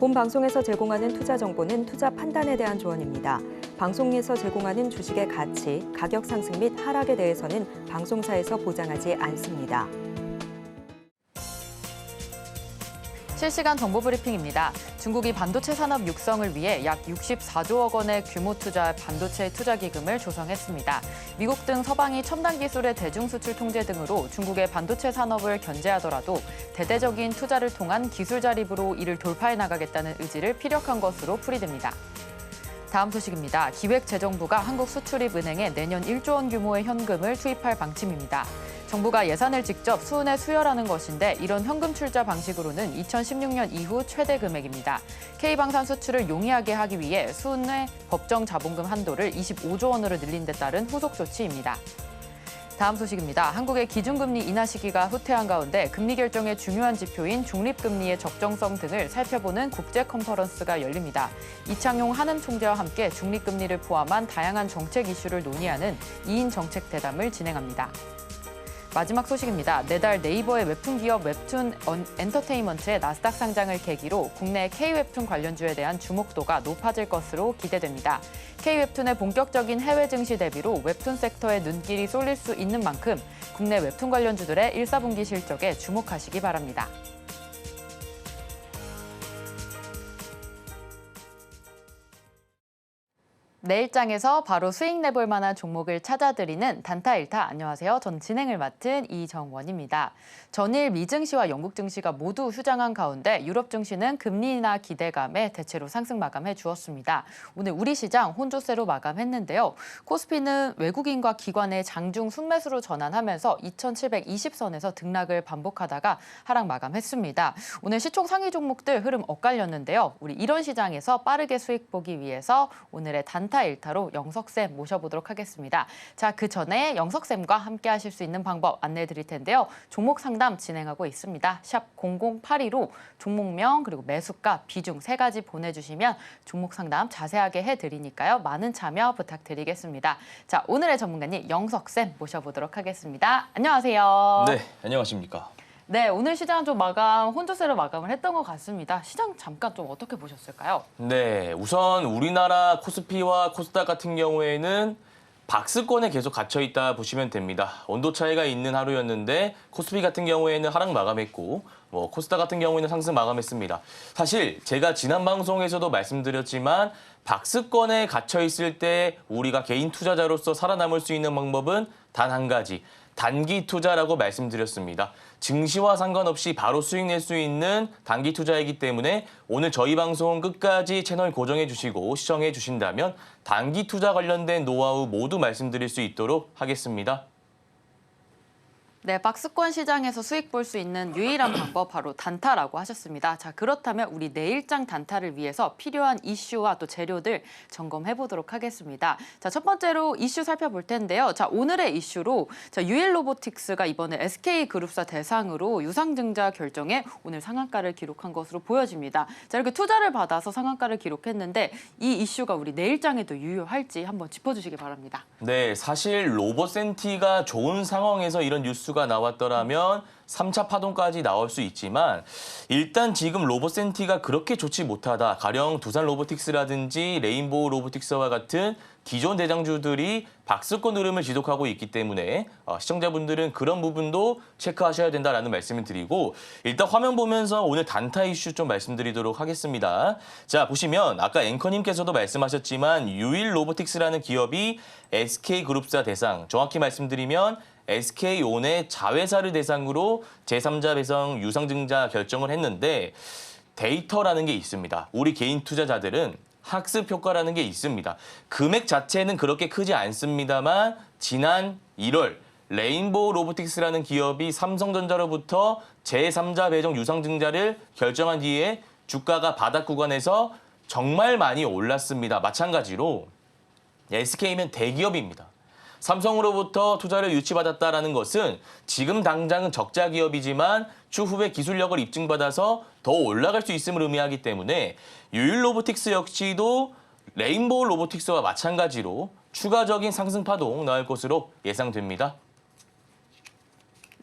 본 방송에서 제공하는 투자 정보는 투자 판단에 대한 조언입니다. 방송에서 제공하는 주식의 가치, 가격 상승 및 하락에 대해서는 방송사에서 보장하지 않습니다. 실시간 정보 브리핑입니다. 중국이 반도체 산업 육성을 위해 약 64조 억 원의 규모 투자 반도체 투자 기금을 조성했습니다. 미국 등 서방이 첨단 기술의 대중 수출 통제 등으로 중국의 반도체 산업을 견제하더라도 대대적인 투자를 통한 기술 자립으로 이를 돌파해 나가겠다는 의지를 피력한 것으로 풀이됩니다. 다음 소식입니다. 기획재정부가 한국수출입은행에 내년 1조 원 규모의 현금을 투입할 방침입니다. 정부가 예산을 직접 수은에 수혈하는 것인데 이런 현금 출자 방식으로는 2016년 이후 최대 금액입니다. K방산 수출을 용이하게 하기 위해 수은의 법정 자본금 한도를 25조 원으로 늘린 데 따른 후속 조치입니다. 다음 소식입니다. 한국의 기준금리 인하 시기가 후퇴한 가운데 금리 결정의 중요한 지표인 중립금리의 적정성 등을 살펴보는 국제 컨퍼런스가 열립니다. 이창용 한은 총재와 함께 중립금리를 포함한 다양한 정책 이슈를 논의하는 2인 정책 대담을 진행합니다. 마지막 소식입니다. 내달 네이버의 웹툰 기업 웹툰 엔터테인먼트의 나스닥 상장을 계기로 국내 K-웹툰 관련주에 대한 주목도가 높아질 것으로 기대됩니다. K-웹툰의 본격적인 해외 증시 대비로 웹툰 섹터에 눈길이 쏠릴 수 있는 만큼 국내 웹툰 관련주들의 1, 4분기 실적에 주목하시기 바랍니다. 내일장에서 바로 수익 내볼 만한 종목을 찾아드리는 단타일타. 안녕하세요. 전 진행을 맡은 이정원입니다. 전일 미 증시와 영국 증시가 모두 휴장한 가운데 유럽 증시는 금리 인하 기대감에 대체로 상승 마감해 주었습니다. 오늘 우리 시장 혼조세로 마감했는데요. 코스피는 외국인과 기관의 장중 순매수로 전환하면서 2720선에서 등락을 반복하다가 하락 마감했습니다. 오늘 시총 상위 종목들 흐름 엇갈렸는데요. 우리 이런 시장에서 빠르게 수익 보기 위해서 오늘의 단타일타로 영석쌤 모셔보도록 하겠습니다. 자, 그 전에 영석쌤과 함께 하실 수 있는 방법 안내해 드릴 텐데요. 종목 상담 진행하고 있습니다. 샵 0082로 종목명 그리고 매수가, 비중 3가지 보내주시면 종목 상담 자세하게 해드리니까요. 많은 참여 부탁드리겠습니다. 자, 오늘의 전문가님 영석쌤 모셔보도록 하겠습니다. 안녕하세요. 네, 안녕하십니까. 네, 오늘 시장은 좀 혼조세로 마감을 했던 것 같습니다. 시장 잠깐 좀 어떻게 보셨을까요? 네, 우선 우리나라 코스피와 코스닥 같은 경우에는 박스권에 계속 갇혀있다 보시면 됩니다. 온도 차이가 있는 하루였는데 코스피 같은 경우에는 하락 마감했고 코스닥 같은 경우에는 상승 마감했습니다. 사실 제가 지난 방송에서도 말씀드렸지만 박스권에 갇혀있을 때 우리가 개인 투자자로서 살아남을 수 있는 방법은 단 한 가지. 단기 투자라고 말씀드렸습니다. 증시와 상관없이 바로 수익 낼 수 있는 단기 투자이기 때문에 오늘 저희 방송 끝까지 채널 고정해 주시고 시청해 주신다면 단기 투자 관련된 노하우 모두 말씀드릴 수 있도록 하겠습니다. 네, 박스권 시장에서 수익 볼 수 있는 유일한 방법 바로 단타라고 하셨습니다. 자, 그렇다면 우리 내일장 단타를 위해서 필요한 이슈와 또 재료들 점검해 보도록 하겠습니다. 자, 첫 번째로 이슈 살펴볼 텐데요. 자, 오늘의 이슈로 유일 로보틱스가 이번에 SK그룹사 대상으로 유상증자 결정에 오늘 상한가를 기록한 것으로 보여집니다. 자, 이렇게 투자를 받아서 상한가를 기록했는데 이 이슈가 우리 내일장에도 유효할지 한번 짚어주시기 바랍니다. 네, 사실 로봇 센티가 좋은 상황에서 이런 뉴스가 나왔더라면 3차 파동까지 나올 수 있지만 일단 지금 로봇 센티가 그렇게 좋지 못하다. 가령 두산 로보틱스라든지 레인보우 로보틱스와 같은 기존 대장주들이 박스권 흐름을 지속하고 있기 때문에 시청자분들은 그런 부분도 체크하셔야 된다라는 말씀을 드리고 일단 화면 보면서 오늘 단타 이슈 좀 말씀드리도록 하겠습니다. 자, 보시면 아까 앵커님께서도 말씀하셨지만 유일 로보틱스라는 기업이 SK그룹사 대상, 정확히 말씀드리면 SK온의 자회사를 대상으로 제3자 배당 유상증자 결정을 했는데 데이터라는 게 있습니다. 우리 개인 투자자들은 학습 효과라는 게 있습니다. 금액 자체는 그렇게 크지 않습니다만 지난 1월 레인보우 로보틱스라는 기업이 삼성전자로부터 제3자 배당 유상증자를 결정한 뒤에 주가가 바닥 구간에서 정말 많이 올랐습니다. 마찬가지로 SK면 대기업입니다. 삼성으로부터 투자를 유치받았다는 것은 지금 당장은 적자 기업이지만 추후에 기술력을 입증받아서 더 올라갈 수 있음을 의미하기 때문에 유일 로보틱스 역시도 레인보우 로보틱스와 마찬가지로 추가적인 상승 파동 나올 것으로 예상됩니다.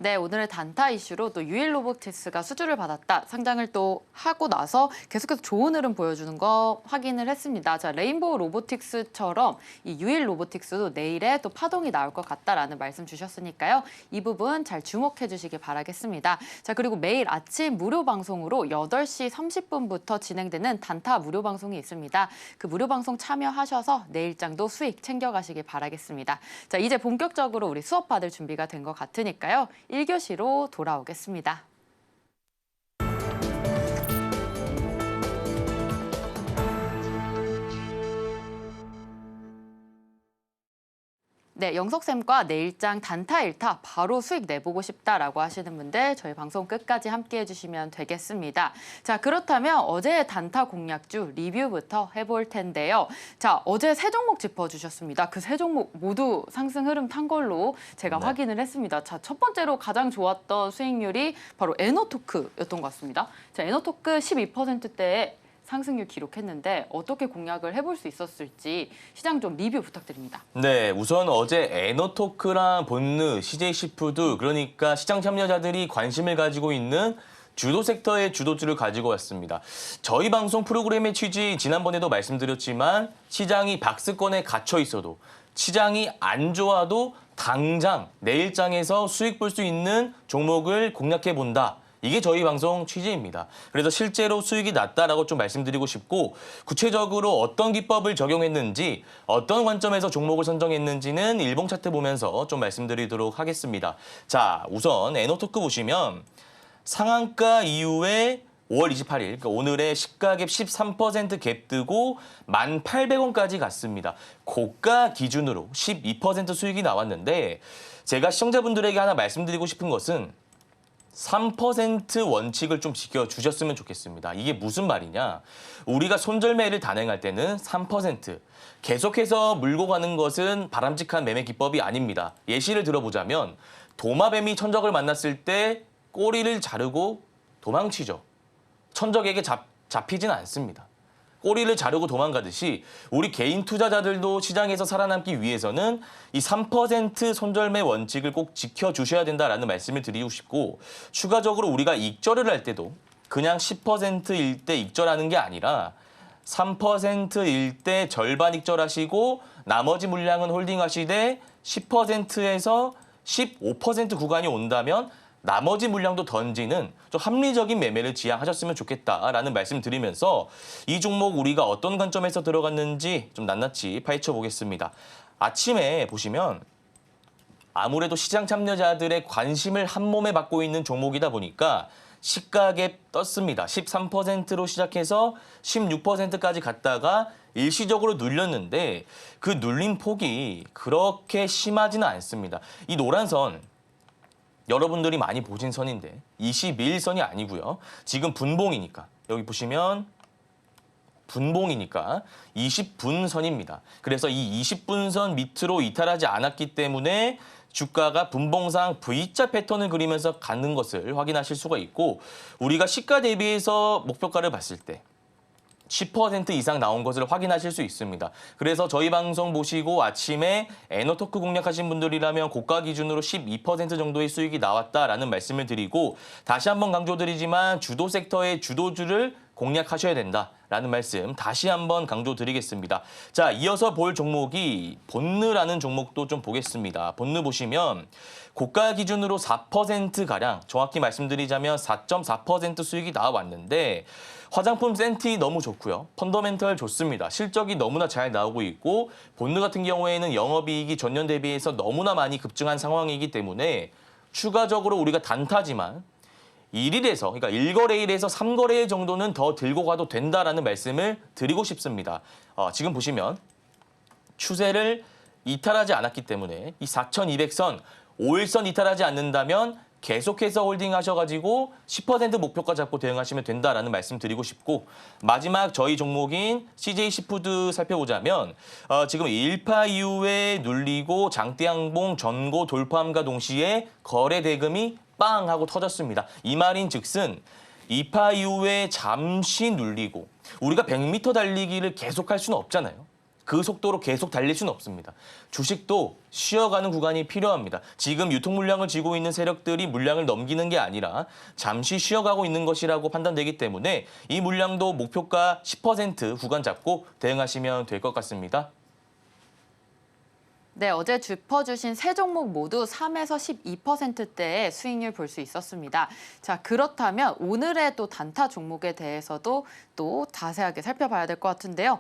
네, 오늘의 단타 이슈로 또 유일 로보틱스가 수주를 받았다. 상장을 또 하고 나서 계속해서 좋은 흐름 보여주는 거 확인을 했습니다. 자, 레인보우 로보틱스처럼 이 유일 로보틱스도 내일에 또 파동이 나올 것 같다라는 말씀 주셨으니까요. 이 부분 잘 주목해 주시길 바라겠습니다. 자, 그리고 매일 아침 무료 방송으로 8시 30분부터 진행되는 단타 무료 방송이 있습니다. 그 무료 방송 참여하셔서 내일장도 수익 챙겨가시길 바라겠습니다. 자, 이제 본격적으로 우리 수업 받을 준비가 된 것 같으니까요. 1교시로 돌아오겠습니다. 네, 영석쌤과 내일장 단타 1타 바로 수익 내보고 싶다라고 하시는 분들 저희 방송 끝까지 함께해 주시면 되겠습니다. 자, 그렇다면 어제의 단타 공략주 리뷰부터 해볼 텐데요. 자, 어제 세 종목 짚어주셨습니다. 그 세 종목 모두 상승 흐름 탄 걸로 제가 확인을 했습니다. 자, 첫 번째로 가장 좋았던 수익률이 바로 에너토크였던 것 같습니다. 자, 에너토크 12%대에 상승률 기록했는데 어떻게 공략을 해볼 수 있었을지 시장 좀 리뷰 부탁드립니다. 네, 우선 어제 에너토크랑 본느, CJ시푸드 그러니까 시장 참여자들이 관심을 가지고 있는 주도 섹터의 주도주를 가지고 왔습니다. 저희 방송 프로그램의 취지 지난번에도 말씀드렸지만 시장이 박스권에 갇혀 있어도 시장이 안 좋아도 당장 내일장에서 수익 볼 수 있는 종목을 공략해 본다. 이게 저희 방송 취지입니다. 그래서 실제로 수익이 났다라고 좀 말씀드리고 싶고 구체적으로 어떤 기법을 적용했는지 어떤 관점에서 종목을 선정했는지는 일봉 차트 보면서 좀 말씀드리도록 하겠습니다. 자, 우선 에너토크 보시면 상한가 이후에 5월 28일, 그러니까 오늘의 시가갭 13% 갭 뜨고 1,800원까지 갔습니다. 고가 기준으로 12% 수익이 나왔는데 제가 시청자분들에게 하나 말씀드리고 싶은 것은 3% 원칙을 좀 지켜주셨으면 좋겠습니다. 이게 무슨 말이냐? 우리가 손절매를 단행할 때는 3%. 계속해서 물고 가는 것은 바람직한 매매 기법이 아닙니다. 예시를 들어보자면 도마뱀이 천적을 만났을 때 꼬리를 자르고 도망치죠. 천적에게 잡히진 않습니다. 꼬리를 자르고 도망가듯이 우리 개인 투자자들도 시장에서 살아남기 위해서는 이 3% 손절매 원칙을 꼭 지켜주셔야 된다라는 말씀을 드리고 싶고 추가적으로 우리가 익절을 할 때도 그냥 10%일 때 익절하는 게 아니라 3%일 때 절반 익절하시고 나머지 물량은 홀딩하시되 10%에서 15% 구간이 온다면 나머지 물량도 던지는 좀 합리적인 매매를 지향하셨으면 좋겠다라는 말씀 드리면서 이 종목 우리가 어떤 관점에서 들어갔는지 좀 낱낱이 파헤쳐 보겠습니다. 아침에 보시면 아무래도 시장 참여자들의 관심을 한 몸에 받고 있는 종목이다 보니까 시가갭 떴습니다. 13%로 시작해서 16%까지 갔다가 일시적으로 눌렸는데 그 눌린 폭이 그렇게 심하지는 않습니다. 이 노란 선 여러분들이 많이 보신 선인데 21선이 아니고요. 지금 분봉이니까 여기 보시면 분봉이니까 20분선입니다. 그래서 이 20분선 밑으로 이탈하지 않았기 때문에 주가가 분봉상 V자 패턴을 그리면서 가는 것을 확인하실 수가 있고 우리가 시가 대비해서 목표가를 봤을 때 10% 이상 나온 것을 확인하실 수 있습니다. 그래서 저희 방송 보시고 아침에 에너토크 공략하신 분들이라면 고가 기준으로 12% 정도의 수익이 나왔다라는 말씀을 드리고 다시 한번 강조드리지만 주도 섹터의 주도주를 공략하셔야 된다라는 말씀 다시 한번 강조드리겠습니다. 자, 이어서 볼 종목이 본느라는 종목도 좀 보겠습니다. 본느 보시면 고가 기준으로 4%가량 정확히 말씀드리자면 4.4% 수익이 나왔는데 화장품 센티 너무 좋고요. 펀더멘털 좋습니다. 실적이 너무나 잘 나오고 있고 본느 같은 경우에는 영업이익이 전년 대비해서 너무나 많이 급증한 상황이기 때문에 추가적으로 우리가 단타지만 1일에서 그러니까 1거래일에서 3거래일 정도는 더 들고 가도 된다라는 말씀을 드리고 싶습니다. 지금 보시면 추세를 이탈하지 않았기 때문에 이 4,200선, 5일선 이탈하지 않는다면 계속해서 홀딩하셔가지고 10% 목표가 잡고 대응하시면 된다라는 말씀 드리고 싶고 마지막 저희 종목인 CJ시푸드 살펴보자면 지금 1파 이후에 눌리고 장대양봉 전고 돌파함과 동시에 거래 대금이 빵 하고 터졌습니다. 이 말인 즉슨 2파 이후에 잠시 눌리고 우리가 100m 달리기를 계속할 수는 없잖아요. 그 속도로 계속 달릴 수는 없습니다. 주식도 쉬어가는 구간이 필요합니다. 지금 유통 물량을 쥐고 있는 세력들이 물량을 넘기는 게 아니라 잠시 쉬어가고 있는 것이라고 판단되기 때문에 이 물량도 목표가 10% 구간 잡고 대응하시면 될 것 같습니다. 네, 어제 짚어주신 세 종목 모두 3에서 12%대의 수익률 볼 수 있었습니다. 자, 그렇다면 오늘의 또 단타 종목에 대해서도 또 자세하게 살펴봐야 될 것 같은데요.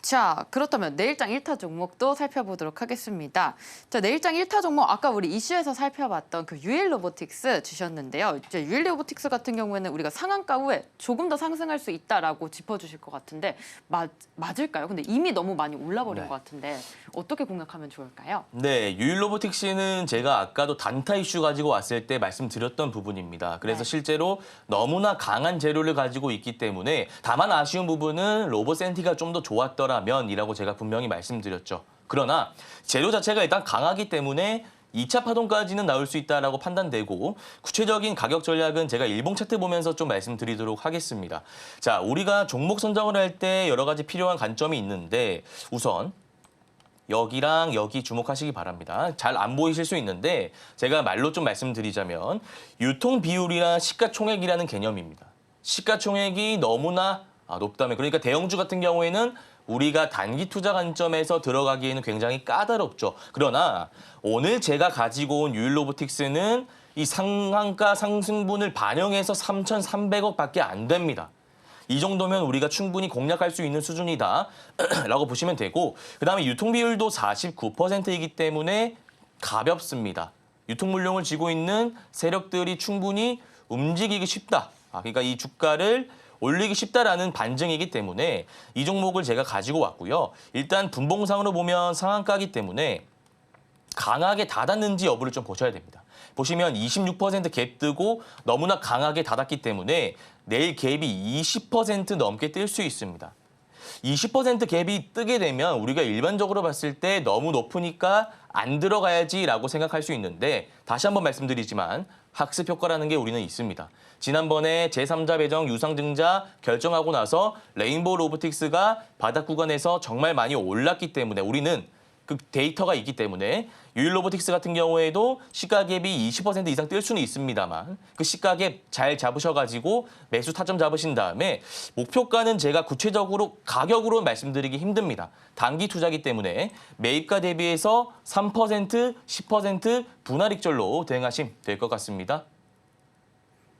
자, 그렇다면 내일장 1타 종목도 살펴보도록 하겠습니다. 자, 내일장 1타 종목 아까 우리 이슈에서 살펴봤던 그 유일 로보틱스 주셨는데요. 이제 유일 로보틱스 같은 경우에는 우리가 상한가 후에 조금 더 상승할 수 있다라고 짚어주실 것 같은데 맞을까요? 근데 이미 너무 많이 올라버린 것 같은데 어떻게 공략하면 좋을까요? 네, 유일 로보틱스는 제가 아까도 단타 이슈 가지고 왔을 때 말씀드렸던 부분입니다. 그래서 실제로 너무나 강한 재료를 가지고 있기 때문에 다만 아쉬운 부분은 로보센티가 좀 더 좋았더라면이라고 제가 분명히 말씀드렸죠. 그러나 재료 자체가 일단 강하기 때문에 2차 파동까지는 나올 수 있다라고 판단되고 구체적인 가격 전략은 제가 일봉 차트 보면서 좀 말씀드리도록 하겠습니다. 자, 우리가 종목 선정을 할 때 여러 가지 필요한 관점이 있는데 우선 여기랑 여기 주목하시기 바랍니다. 잘 안 보이실 수 있는데 제가 말로 좀 말씀드리자면 유통 비율이나 시가총액이라는 개념입니다. 시가총액이 너무나 높다면 그러니까 대형주 같은 경우에는 우리가 단기 투자 관점에서 들어가기에는 굉장히 까다롭죠. 그러나 오늘 제가 가지고 온 유일 로보틱스는 이 상한가 상승분을 반영해서 3,300억밖에 안 됩니다. 이 정도면 우리가 충분히 공략할 수 있는 수준이다라고 보시면 되고 그다음에 유통 비율도 49%이기 때문에 가볍습니다. 유통 물량을 쥐고 있는 세력들이 충분히 움직이기 쉽다. 그러니까 이 주가를 올리기 쉽다라는 반증이기 때문에 이 종목을 제가 가지고 왔고요. 일단 분봉상으로 보면 상한가이기 때문에 강하게 닫았는지 여부를 좀 보셔야 됩니다. 보시면 26% 갭 뜨고 너무나 강하게 닫았기 때문에 내일 갭이 20% 넘게 뜰 수 있습니다. 20% 갭이 뜨게 되면 우리가 일반적으로 봤을 때 너무 높으니까 안 들어가야지라고 생각할 수 있는데 다시 한번 말씀드리지만 학습 효과라는 게 우리는 있습니다. 지난번에 제3자 배정 유상증자 결정하고 나서 레인보우 로보틱스가 바닥 구간에서 정말 많이 올랐기 때문에 우리는 그 데이터가 있기 때문에 유일 로보틱스 같은 경우에도 시가갭이 20% 이상 뜰 수는 있습니다만 그 시가갭 잘 잡으셔가지고 매수 타점 잡으신 다음에 목표가는 제가 구체적으로 가격으로 말씀드리기 힘듭니다. 단기 투자기 때문에 매입가 대비해서 3%, 10% 분할익절로 대응하시면 될 것 같습니다.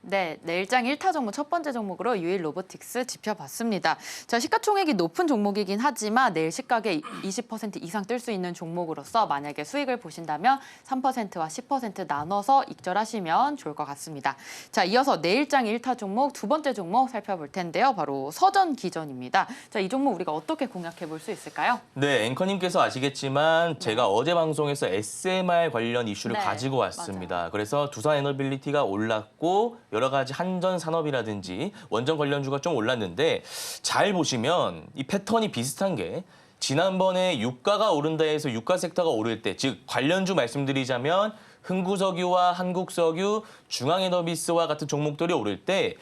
네, 내일장 1타 종목 첫 번째 종목으로 유일 로보틱스 짚어봤습니다. 자, 시가총액이 높은 종목이긴 하지만 내일 시가계 20% 이상 뜰 수 있는 종목으로서 만약에 수익을 보신다면 3%와 10% 나눠서 익절하시면 좋을 것 같습니다. 자, 이어서 내일장 1타 종목 두 번째 종목 살펴볼 텐데요. 바로 서전기전입니다. 자, 이 종목 우리가 어떻게 공략해 볼 수 있을까요? 네, 앵커님께서 아시겠지만 제가 어제 방송에서 SMR 관련 이슈를 가지고 왔습니다. 맞아요. 그래서 두산 에너빌리티가 올랐고 여러 가지 한전 산업이라든지 원전 관련주가 좀 올랐는데 잘 보시면 이 패턴이 비슷한 게 지난번에 유가가 오른다 해서 유가 섹터가 오를 때 즉 관련주 말씀드리자면 흥구석유와 한국석유, 중앙에너비스와 같은 종목들이 오를 때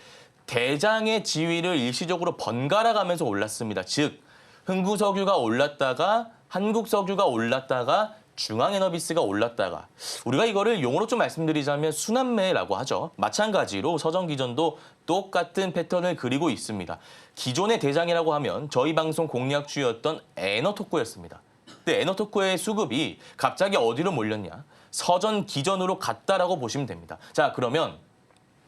대장의 지위를 일시적으로 번갈아 가면서 올랐습니다. 즉 흥구석유가 올랐다가 한국석유가 올랐다가 중앙에너비스가 올랐다가 우리가 이거를 용어로 좀 말씀드리자면 순환매라고 하죠. 마찬가지로 서전기전도 똑같은 패턴을 그리고 있습니다. 기존의 대장이라고 하면 저희 방송 공략주였던 에너토코였습니다. 근데 에너토코의 수급이 갑자기 어디로 몰렸냐? 서전기전으로 갔다라고 보시면 됩니다. 자, 그러면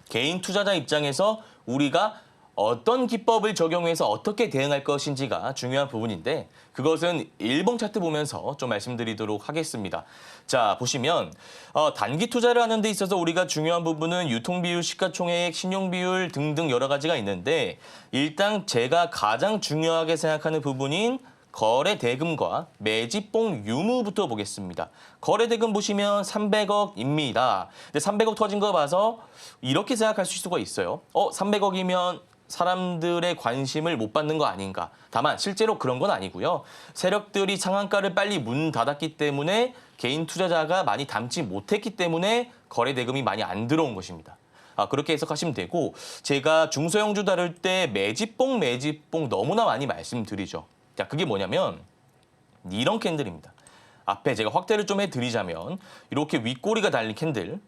개인 투자자 입장에서 우리가 어떤 기법을 적용해서 어떻게 대응할 것인지가 중요한 부분인데 그것은 일봉 차트 보면서 좀 말씀드리도록 하겠습니다. 자, 보시면 단기 투자를 하는 데 있어서 우리가 중요한 부분은 유통비율, 시가총액, 신용비율 등등 여러 가지가 있는데 일단 제가 가장 중요하게 생각하는 부분인 거래대금과 매집봉 유무부터 보겠습니다. 거래대금 보시면 300억입니다. 근데 300억 터진 거 봐서 이렇게 생각할 수가 있어요. 300억이면 사람들의 관심을 못 받는 거 아닌가. 다만 실제로 그런 건 아니고요. 세력들이 상한가를 빨리 문 닫았기 때문에 개인 투자자가 많이 담지 못했기 때문에 거래대금이 많이 안 들어온 것입니다. 그렇게 해석하시면 되고 제가 중소형주 다룰 때 매집봉 너무나 많이 말씀드리죠. 자, 그게 뭐냐면 이런 캔들입니다. 앞에 제가 확대를 좀 해드리자면 이렇게 윗꼬리가 달린 캔들,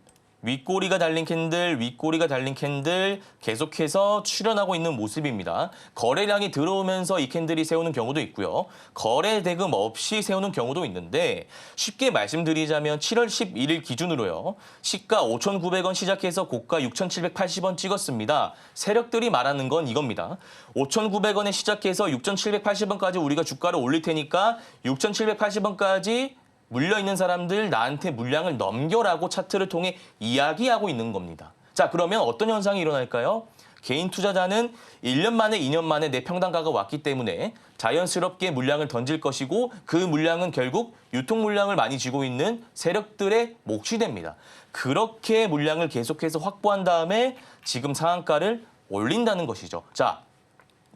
윗꼬리가 달린 캔들, 윗꼬리가 달린 캔들 계속해서 출현하고 있는 모습입니다. 거래량이 들어오면서 이 캔들이 세우는 경우도 있고요. 거래 대금 없이 세우는 경우도 있는데 쉽게 말씀드리자면 7월 11일 기준으로요. 시가 5,900원 시작해서 고가 6,780원 찍었습니다. 세력들이 말하는 건 이겁니다. 5,900원에 시작해서 6,780원까지 우리가 주가를 올릴 테니까 6,780원까지 물려있는 사람들 나한테 물량을 넘겨라고 차트를 통해 이야기하고 있는 겁니다. 자, 그러면 어떤 현상이 일어날까요? 개인 투자자는 1년 만에 2년 만에 내 평단가가 왔기 때문에 자연스럽게 물량을 던질 것이고 그 물량은 결국 유통 물량을 많이 쥐고 있는 세력들의 몫이 됩니다. 그렇게 물량을 계속해서 확보한 다음에 지금 상한가를 올린다는 것이죠. 자,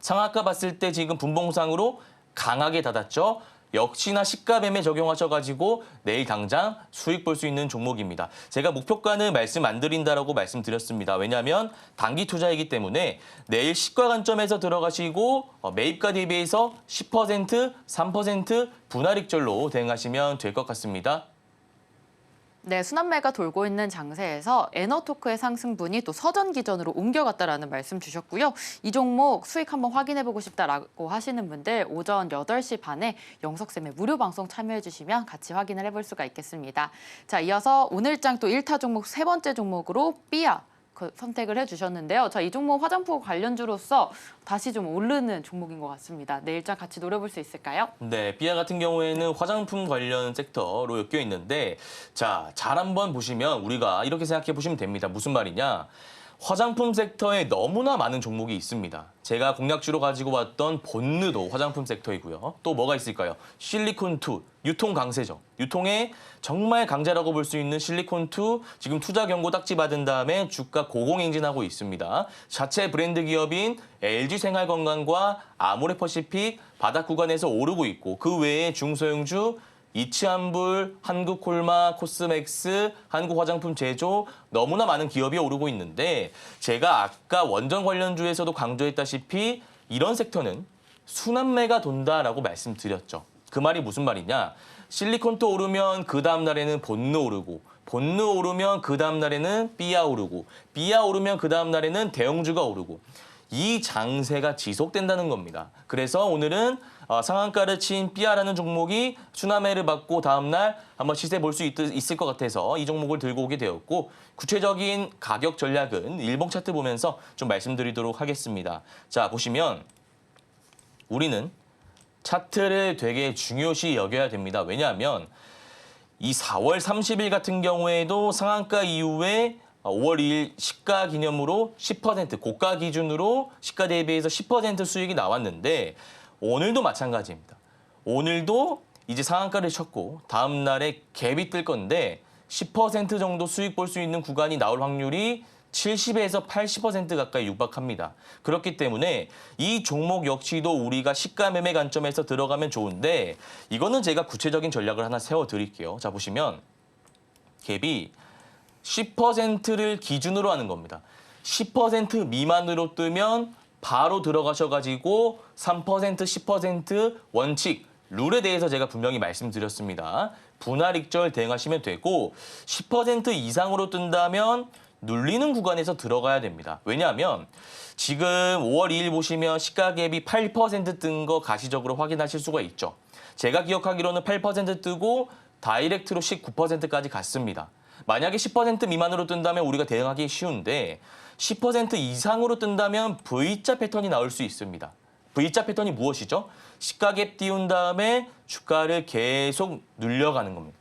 상한가 봤을 때 지금 분봉상으로 강하게 닫았죠. 역시나 시가 매매 적용하셔가지고 내일 당장 수익 볼 수 있는 종목입니다. 제가 목표가는 말씀 안 드린다라고 말씀드렸습니다. 왜냐하면 단기 투자이기 때문에 내일 시가 관점에서 들어가시고 매입가 대비해서 10%, 3% 분할익절로 대응하시면 될 것 같습니다. 네, 순환매가 돌고 있는 장세에서 에너토크의 상승분이 또 서전기전으로 옮겨갔다라는 말씀 주셨고요. 이 종목 수익 한번 확인해보고 싶다라고 하시는 분들 오전 8시 반에 영석쌤의 무료 방송 참여해 주시면 같이 확인을 해볼 수가 있겠습니다. 자, 이어서 오늘장 또 1타 종목 세 번째 종목으로 삐아 선택을 해주셨는데요. 자, 이 종목 화장품 관련주로서 다시 좀 오르는 종목인 것 같습니다. 내일장 같이 노려볼 수 있을까요? 네, 삐아 같은 경우에는 화장품 관련 섹터로 엮여 있는데 자, 잘 한번 보시면 우리가 이렇게 생각해 보시면 됩니다. 무슨 말이냐? 화장품 섹터에 너무나 많은 종목이 있습니다. 제가 공략주로 가지고 왔던 본느도 화장품 섹터이고요. 또 뭐가 있을까요? 실리콘2, 유통 강세죠. 유통에 정말 강자라고 볼 수 있는 실리콘2 지금 투자 경고 딱지 받은 다음에 주가 고공행진하고 있습니다. 자체 브랜드 기업인 LG생활건강과 아모레퍼시픽 바닥 구간에서 오르고 있고 그 외에 중소형주 이치한불, 한국콜마, 코스맥스, 한국화장품 제조 너무나 많은 기업이 오르고 있는데 제가 아까 원전 관련주에서도 강조했다시피 이런 섹터는 순환매가 돈다라고 말씀드렸죠. 그 말이 무슨 말이냐? 실리콘도 오르면 그 다음 날에는 본느 오르고 본느 오르면 그 다음 날에는 삐아 오르고 삐아 오르면 그 다음 날에는 대형주가 오르고 이 장세가 지속된다는 겁니다. 그래서 오늘은 상한가를 친 삐아라는 종목이 순환매를 받고 다음날 한번 시세 볼 수 있을 것 같아서 이 종목을 들고 오게 되었고 구체적인 가격 전략은 일봉 차트 보면서 좀 말씀드리도록 하겠습니다. 자, 보시면 우리는 차트를 되게 중요시 여겨야 됩니다. 왜냐하면 이 4월 30일 같은 경우에도 상한가 이후에 5월 2일 시가 기념으로 10% 고가 기준으로 시가 대비해서 10% 수익이 나왔는데 오늘도 마찬가지입니다. 오늘도 이제 상한가를 쳤고 다음 날에 갭이 뜰 건데 10% 정도 수익 볼 수 있는 구간이 나올 확률이 70에서 80% 가까이 육박합니다. 그렇기 때문에 이 종목 역시도 우리가 시가 매매 관점에서 들어가면 좋은데 이거는 제가 구체적인 전략을 하나 세워드릴게요. 자, 보시면 갭이 10%를 기준으로 하는 겁니다. 10% 미만으로 뜨면 바로 들어가셔가지고 3%, 10% 원칙, 룰에 대해서 제가 분명히 말씀드렸습니다. 분할익절 대응하시면 되고 10% 이상으로 뜬다면 눌리는 구간에서 들어가야 됩니다. 왜냐하면 지금 5월 2일 보시면 시가 갭이 8% 뜬 거 가시적으로 확인하실 수가 있죠. 제가 기억하기로는 8% 뜨고 다이렉트로 19%까지 갔습니다. 만약에 10% 미만으로 뜬다면 우리가 대응하기 쉬운데 10% 이상으로 뜬다면 V자 패턴이 나올 수 있습니다. V자 패턴이 무엇이죠? 시가갭 띄운 다음에 주가를 계속 눌려가는 겁니다.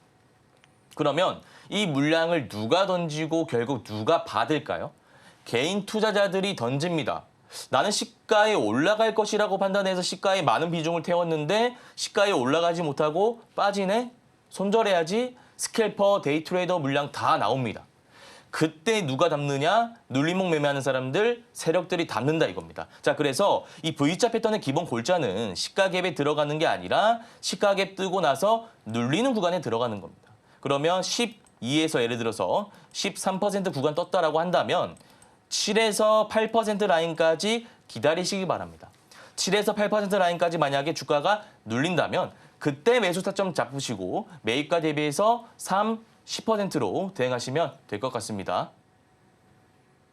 그러면 이 물량을 누가 던지고 결국 누가 받을까요? 개인 투자자들이 던집니다. 나는 시가에 올라갈 것이라고 판단해서 시가에 많은 비중을 태웠는데 시가에 올라가지 못하고 빠지네? 손절해야지. 스캘퍼, 데이트레이더 물량 다 나옵니다. 그때 누가 담느냐? 눌림목 매매하는 사람들, 세력들이 담는다 이겁니다. 자, 그래서 이 V자 패턴의 기본 골자는 시가갭에 들어가는 게 아니라 시가갭 뜨고 나서 눌리는 구간에 들어가는 겁니다. 그러면 12에서 예를 들어서 13% 구간 떴다라고 한다면 7에서 8% 라인까지 기다리시기 바랍니다. 7에서 8% 라인까지 만약에 주가가 눌린다면 그때 매수 타점 잡으시고 매입가 대비해서 3, 10%로 대응하시면 될 것 같습니다.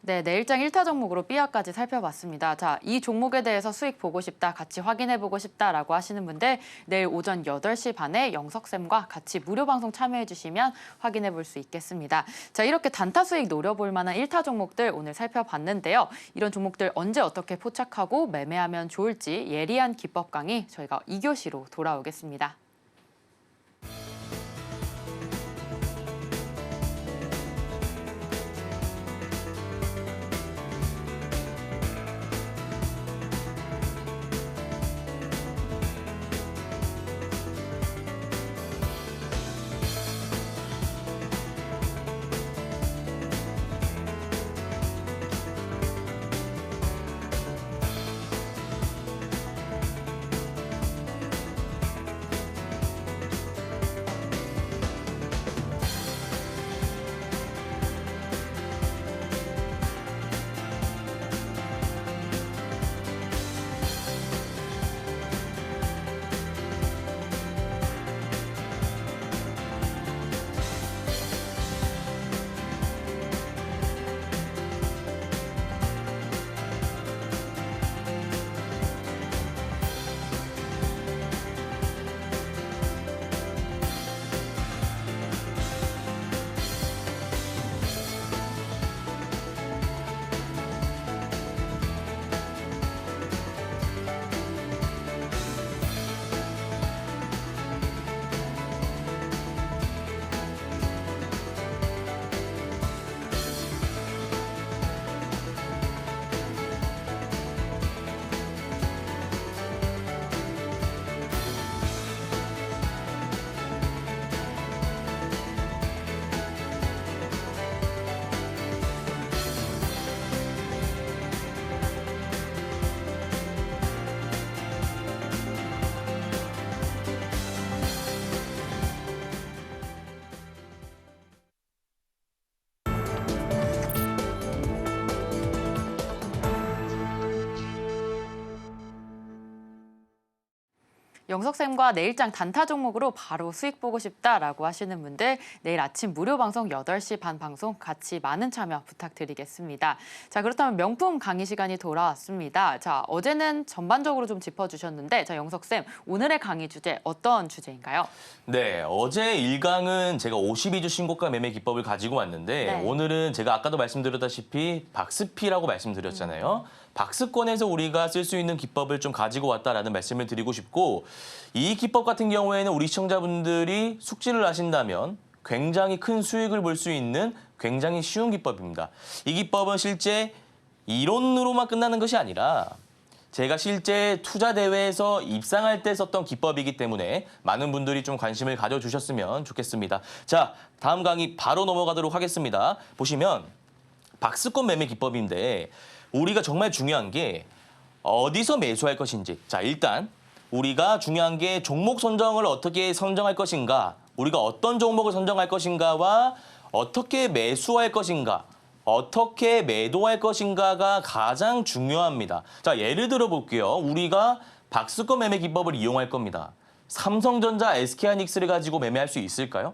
네, 내일장 1타 종목으로 삐아까지 살펴봤습니다. 자, 이 종목에 대해서 수익 보고 싶다, 같이 확인해보고 싶다라고 하시는 분들 내일 오전 8시 반에 영석쌤과 같이 무료 방송 참여해주시면 확인해볼 수 있겠습니다. 자, 이렇게 단타 수익 노려볼 만한 1타 종목들 오늘 살펴봤는데요. 이런 종목들 언제 어떻게 포착하고 매매하면 좋을지 예리한 기법 강의 저희가 2교시로 돌아오겠습니다. 영석쌤과 내일장 단타 종목으로 바로 수익 보고 싶다라고 하시는 분들 내일 아침 무료 방송 8시 반 방송 같이 많은 참여 부탁드리겠습니다. 자, 그렇다면 명품 강의 시간이 돌아왔습니다. 자, 어제는 전반적으로 좀 짚어주셨는데 자, 영석쌤 오늘의 강의 주제 어떤 주제인가요? 네, 어제 1강은 제가 52주 신고가 매매 기법을 가지고 왔는데 네. 오늘은 제가 아까도 말씀드렸다시피 박스피라고 말씀드렸잖아요. 박스권에서 우리가 쓸 수 있는 기법을 좀 가지고 왔다라는 말씀을 드리고 싶고 이 기법 같은 경우에는 우리 시청자분들이 숙지를 하신다면 굉장히 큰 수익을 볼 수 있는 굉장히 쉬운 기법입니다. 이 기법은 실제 이론으로만 끝나는 것이 아니라 제가 실제 투자 대회에서 입상할 때 썼던 기법이기 때문에 많은 분들이 좀 관심을 가져주셨으면 좋겠습니다. 자, 다음 강의 바로 넘어가도록 하겠습니다. 보시면 박스권 매매 기법인데 우리가 정말 중요한 게 어디서 매수할 것인지. 자, 일단 우리가 중요한 게 종목 선정을 어떻게 선정할 것인가, 우리가 어떤 종목을 선정할 것인가와 어떻게 매수할 것인가, 어떻게 매도할 것인가가 가장 중요합니다. 자, 예를 들어 볼게요. 우리가 박스권 매매 기법을 이용할 겁니다. 삼성전자, SK하이닉스를 가지고 매매할 수 있을까요?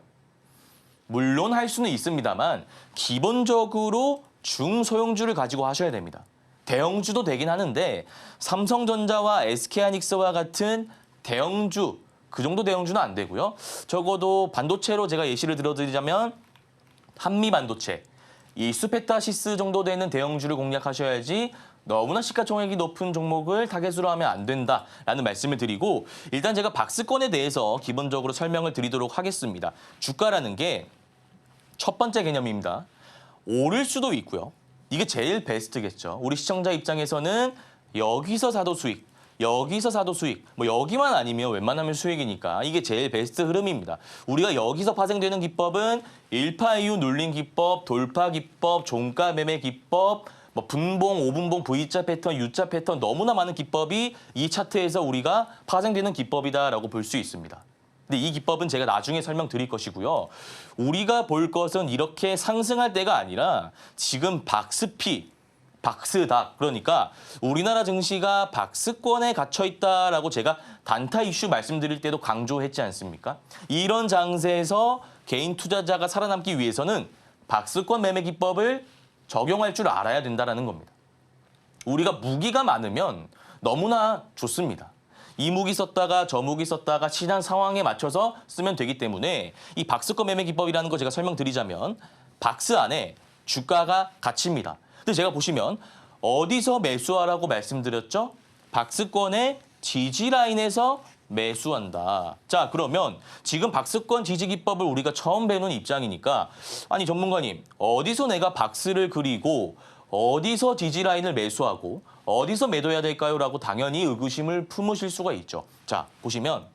물론 할 수는 있습니다만 기본적으로 중소형주를 가지고 하셔야 됩니다. 대형주도 되긴 하는데 삼성전자와 SK하이닉스와 같은 대형주, 그 정도 대형주는 안 되고요. 적어도 반도체로 제가 예시를 들어드리자면 한미반도체, 이 수페타시스 정도 되는 대형주를 공략하셔야지 너무나 시가총액이 높은 종목을 타겟으로 하면 안 된다라는 말씀을 드리고 일단 제가 박스권에 대해서 기본적으로 설명을 드리도록 하겠습니다. 주가라는 게 첫 번째 개념입니다. 오를 수도 있고요. 이게 제일 베스트겠죠. 우리 시청자 입장에서는 여기서 사도 수익, 여기서 사도 수익, 뭐 여기만 아니면 웬만하면 수익이니까 이게 제일 베스트 흐름입니다. 우리가 여기서 파생되는 기법은 1파 이후 눌린 기법, 돌파 기법, 종가 매매 기법, 뭐 분봉, 5분봉, V자 패턴, U자 패턴 너무나 많은 기법이 이 차트에서 우리가 파생되는 기법이다라고 볼 수 있습니다. 근데 이 기법은 제가 나중에 설명드릴 것이고요. 우리가 볼 것은 이렇게 상승할 때가 아니라 지금 박스피, 박스다. 그러니까 우리나라 증시가 박스권에 갇혀 있다라고 제가 단타 이슈 말씀드릴 때도 강조했지 않습니까? 이런 장세에서 개인 투자자가 살아남기 위해서는 박스권 매매 기법을 적용할 줄 알아야 된다는 겁니다. 우리가 무기가 많으면 너무나 좋습니다. 이 무기 썼다가 저 무기 썼다가 시장 상황에 맞춰서 쓰면 되기 때문에 이 박스권 매매 기법이라는 거 제가 설명드리자면 박스 안에 주가가 갇힙니다. 근데 제가 보시면 어디서 매수하라고 말씀드렸죠? 박스권의 지지 라인에서 매수한다. 자, 그러면 지금 박스권 지지 기법을 우리가 처음 배우는 입장이니까 아니 전문가님 어디서 내가 박스를 그리고 어디서 지지 라인을 매수하고 어디서 매도해야 될까요? 라고 당연히 의구심을 품으실 수가 있죠. 자, 보시면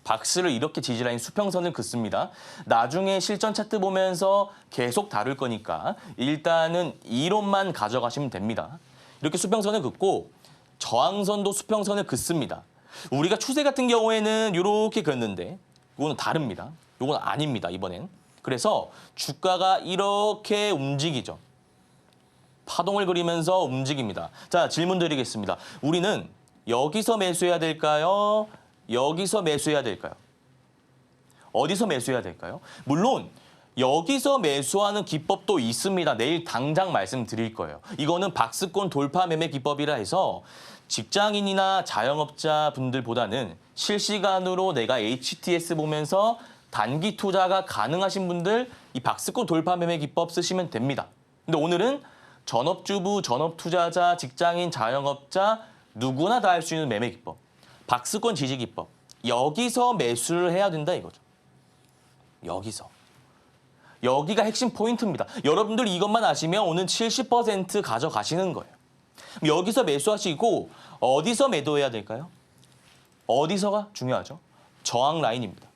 박스를 이렇게 지지라인 수평선을 긋습니다. 나중에 실전 차트 보면서 계속 다룰 거니까 일단은 이론만 가져가시면 됩니다. 이렇게 수평선을 긋고 저항선도 수평선을 긋습니다. 우리가 추세 같은 경우에는 이렇게 긋는데 이거는 다릅니다. 이건 아닙니다, 이번엔. 그래서 주가가 이렇게 움직이죠. 파동을 그리면서 움직입니다. 자, 질문 드리겠습니다. 우리는 여기서 매수해야 될까요? 여기서 매수해야 될까요? 어디서 매수해야 될까요? 물론 여기서 매수하는 기법도 있습니다. 내일 당장 말씀드릴 거예요. 이거는 박스권 돌파 매매 기법이라 해서 직장인이나 자영업자 분들보다는 실시간으로 내가 HTS 보면서 단기 투자가 가능하신 분들 이 박스권 돌파 매매 기법 쓰시면 됩니다. 근데 오늘은 전업주부, 전업투자자, 직장인, 자영업자 누구나 다 할 수 있는 매매 기법. 박스권 지지 기법. 여기서 매수를 해야 된다 이거죠. 여기서. 여기가 핵심 포인트입니다. 여러분들 이것만 아시면 오늘 70% 가져가시는 거예요. 여기서 매수하시고 어디서 매도해야 될까요? 어디서가 중요하죠. 저항 라인입니다.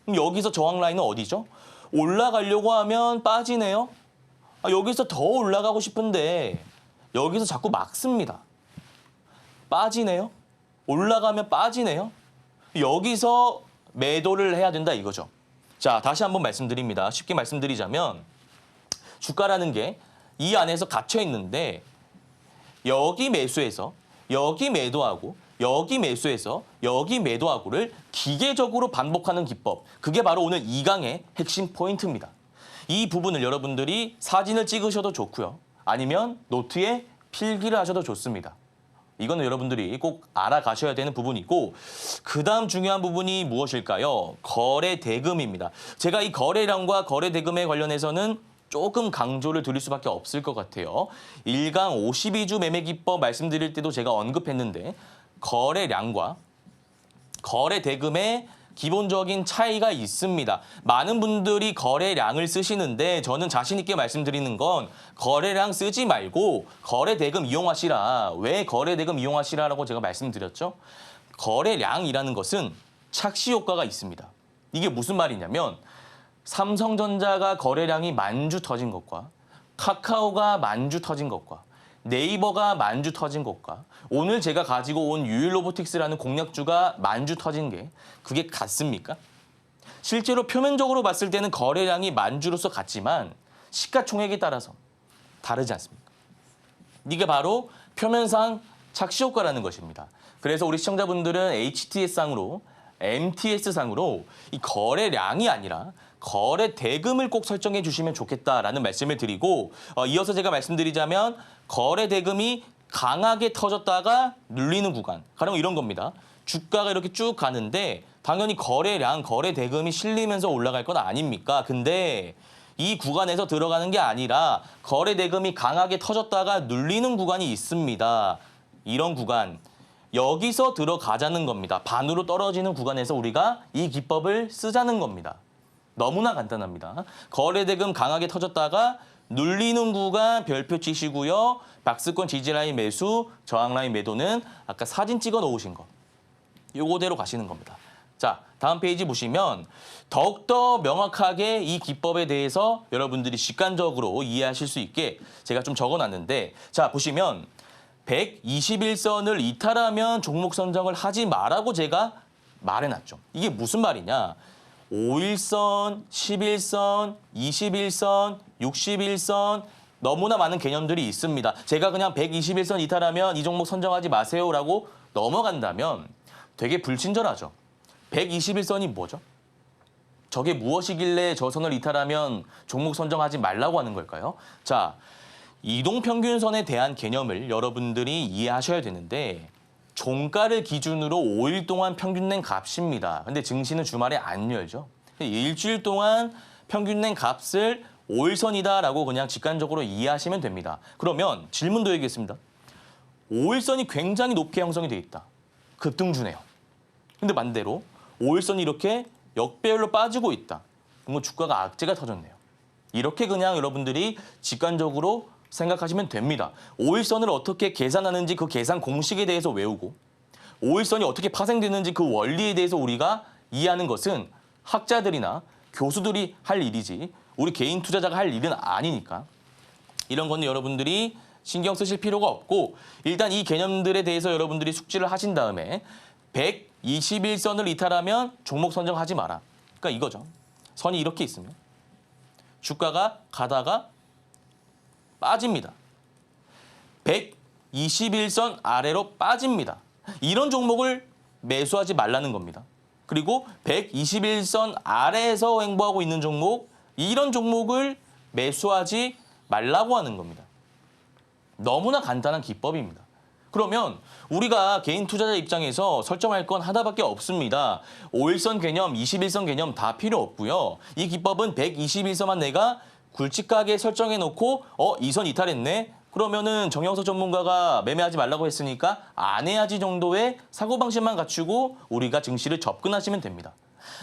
그럼 여기서 저항 라인은 어디죠? 올라가려고 하면 빠지네요. 여기서 더 올라가고 싶은데 여기서 자꾸 막습니다. 빠지네요. 올라가면 빠지네요. 여기서 매도를 해야 된다 이거죠. 자, 다시 한번 말씀드립니다. 쉽게 말씀드리자면 주가라는 게 이 안에서 갇혀 있는데 여기 매수해서 여기 매도하고 여기 매수해서 여기 매도하고를 기계적으로 반복하는 기법. 그게 바로 오늘 2강의 핵심 포인트입니다. 이 부분을 여러분들이 사진을 찍으셔도 좋고요. 아니면 노트에 필기를 하셔도 좋습니다. 이거는 여러분들이 꼭 알아가셔야 되는 부분이고 그 다음 중요한 부분이 무엇일까요? 거래 대금입니다. 제가 이 거래량과 거래 대금에 관련해서는 조금 강조를 드릴 수밖에 없을 것 같아요. 1강 52주 매매 기법 말씀드릴 때도 제가 언급했는데 거래량과 거래 대금의 기본적인 차이가 있습니다. 많은 분들이 거래량을 쓰시는데 저는 자신 있게 말씀드리는 건 거래량 쓰지 말고 거래 대금 이용하시라. 왜 거래 대금 이용하시라라고 제가 말씀드렸죠? 거래량이라는 것은 착시 효과가 있습니다. 이게 무슨 말이냐면 삼성전자가 거래량이 만주 터진 것과 카카오가 만주 터진 것과 네이버가 만주 터진 것과 오늘 제가 가지고 온 유일로보틱스라는 공략주가 만주 터진 게 그게 같습니까? 실제로 표면적으로 봤을 때는 거래량이 만주로서 같지만 시가총액에 따라서 다르지 않습니까? 이게 바로 표면상 착시효과라는 것입니다. 그래서 우리 시청자분들은 HTS상으로 MTS상으로 이 거래량이 아니라 거래 대금을 꼭 설정해 주시면 좋겠다라는 말씀을 드리고 이어서 제가 말씀드리자면 거래 대금이 강하게 터졌다가 눌리는 구간, 가령 이런 겁니다. 주가가 이렇게 쭉 가는데 당연히 거래량, 거래 대금이 실리면서 올라갈 건 아닙니까? 근데 이 구간에서 들어가는 게 아니라 거래 대금이 강하게 터졌다가 눌리는 구간이 있습니다. 이런 구간, 여기서 들어가자는 겁니다. 반으로 떨어지는 구간에서 우리가 이 기법을 쓰자는 겁니다. 너무나 간단합니다. 거래 대금 강하게 터졌다가 눌리는 구간 별표 치시고요. 박스권 지지라인 매수, 저항라인 매도는 아까 사진 찍어 놓으신 거. 요거대로 가시는 겁니다. 자, 다음 페이지 보시면 더욱더 명확하게 이 기법에 대해서 여러분들이 직관적으로 이해하실 수 있게 제가 좀 적어놨는데 자, 보시면 121선을 이탈하면 종목 선정을 하지 마라고 제가 말해놨죠. 이게 무슨 말이냐. 5일선, 11선, 21선, 61선, 너무나 많은 개념들이 있습니다. 제가 그냥 121선 이탈하면 이 종목 선정하지 마세요라고 넘어간다면 되게 불친절하죠. 121선이 뭐죠? 저게 무엇이길래 저 선을 이탈하면 종목 선정하지 말라고 하는 걸까요? 자, 이동평균선에 대한 개념을 여러분들이 이해하셔야 되는데 종가를 기준으로 5일 동안 평균 낸 값입니다. 근데 증시는 주말에 안 열죠. 일주일 동안 평균 낸 값을 5일선이다라고 그냥 직관적으로 이해하시면 됩니다. 그러면 질문 드리겠습니다. 5일선이 굉장히 높게 형성이 돼 있다. 급등주네요. 근데 반대로 5일선이 이렇게 역배열로 빠지고 있다. 그럼 주가가 악재가 터졌네요. 이렇게 그냥 여러분들이 직관적으로 생각하시면 됩니다. 5일선을 어떻게 계산하는지 그 계산 공식에 대해서 외우고 5일선이 어떻게 파생되는지 그 원리에 대해서 우리가 이해하는 것은 학자들이나 교수들이 할 일이지 우리 개인 투자자가 할 일은 아니니까 이런 거는 여러분들이 신경 쓰실 필요가 없고 일단 이 개념들에 대해서 여러분들이 숙지를 하신 다음에 121선을 이탈하면 종목 선정하지 마라. 그러니까 이거죠. 선이 이렇게 있으면 주가가 가다가 빠집니다. 121선 아래로 빠집니다. 이런 종목을 매수하지 말라는 겁니다. 그리고 121선 아래에서 횡보하고 있는 종목, 이런 종목을 매수하지 말라고 하는 겁니다. 너무나 간단한 기법입니다. 그러면 우리가 개인 투자자 입장에서 설정할 건 하나밖에 없습니다. 5일선 개념, 21선 개념 다 필요 없고요. 이 기법은 121선만 내가 굵직하게 설정해 놓고 이 선 이탈했네. 그러면은 정영석 전문가가 매매하지 말라고 했으니까 안 해야지 정도의 사고방식만 갖추고 우리가 증시를 접근하시면 됩니다.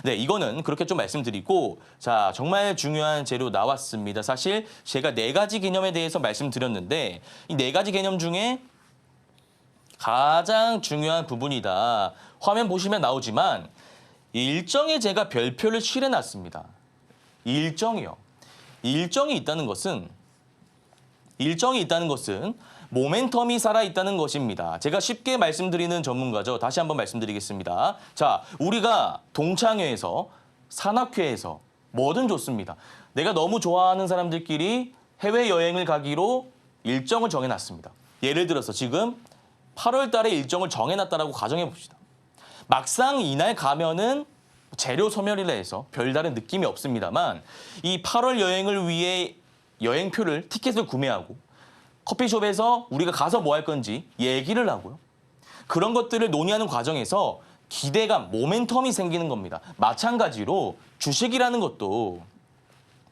네, 이거는 그렇게 좀 말씀드리고 자, 정말 중요한 재료 나왔습니다. 사실 제가 4가지 개념에 대해서 말씀드렸는데 이 4가지 개념 중에 가장 중요한 부분이다. 화면 보시면 나오지만 일정에 제가 별표를 칠해놨습니다. 일정이요. 일정이 있다는 것은 모멘텀이 살아있다는 것입니다. 제가 쉽게 말씀드리는 전문가죠. 다시 한번 말씀드리겠습니다. 자, 우리가 동창회에서, 산악회에서 뭐든 좋습니다. 내가 너무 좋아하는 사람들끼리 해외여행을 가기로 일정을 정해놨습니다. 예를 들어서 지금 8월 달에 일정을 정해놨다라고 가정해 봅시다. 막상 이날 가면은 재료 소멸이라 해서 별다른 느낌이 없습니다만 이 8월 여행을 위해 여행표를, 티켓을 구매하고 커피숍에서 우리가 가서 뭐 할 건지 얘기를 하고요. 그런 것들을 논의하는 과정에서 기대감, 모멘텀이 생기는 겁니다. 마찬가지로 주식이라는 것도